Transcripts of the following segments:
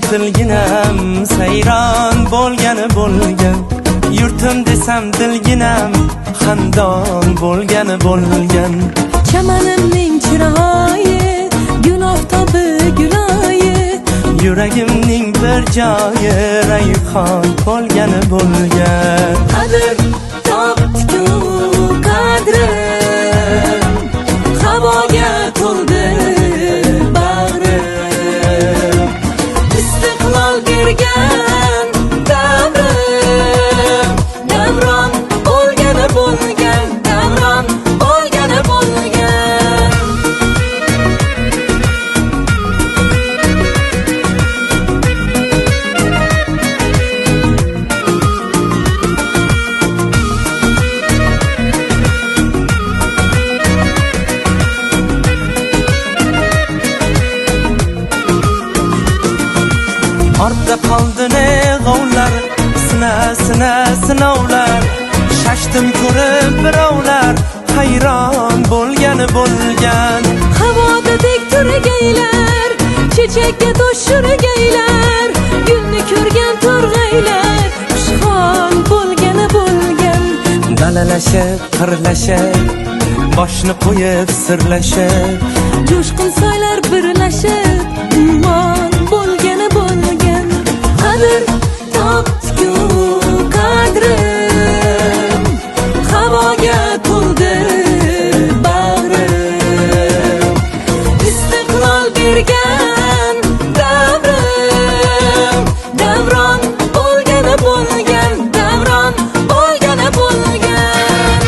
tilginam sayron bo'lgani bo'lgan, yurtim desam dilginam xandon bo'lgani bo'lgan. Chamanimning chiroyi gul oftobi guloyi, yuragimning bir joyi rayhon bo'lgani bo'lgan. qadr topdi-ku qadrim, havoga to'ldi bag'rim, istiqlol bergan davrim, davron bo'lgani bo'lgan, davron bo'lgani bo'lgan. Ortda qoldi ne g'ovlar, sinovlar, shashtim ko'rib birovlar hayron bo'lgani bo'lgan. Havoda tek turgaylar, chechakka to'shurgaylar, gulni ko'rgan to'rg'aylar xushhol bo'lgani bo'lgan. Dalalashib, qirlashib, boshni qo'yib sirlashib, Jo'shqin soylar birlashib ummon bo'lgani bo'lgan. Qadr topdi-ku qadrim, havoga to'ldi bag'rim, istiqlol bergan davrim, davron bo'lgani bo'lgan, davron bo'lgani bo'lgan.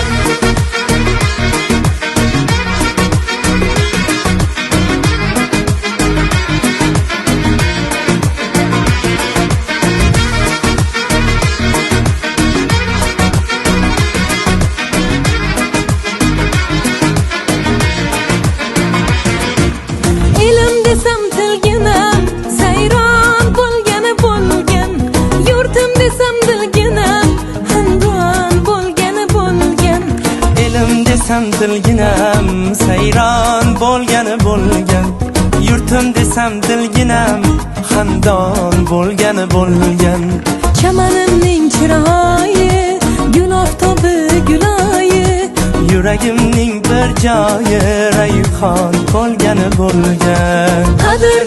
Elim desam tilginam sayron bo'lgani bo'lgan, yurtim desam dilginam xandon bo'lgani bo'lgan. elim desam dilginam sayron bo'lgani bo'lgan, yurtim desam dilginam xandon bo'lgani bo'lgan. Chamanimning chiroyi gul oftobi guloyi, yuragimning bir joyi rayhon bo'lgani bo'lgan. qadr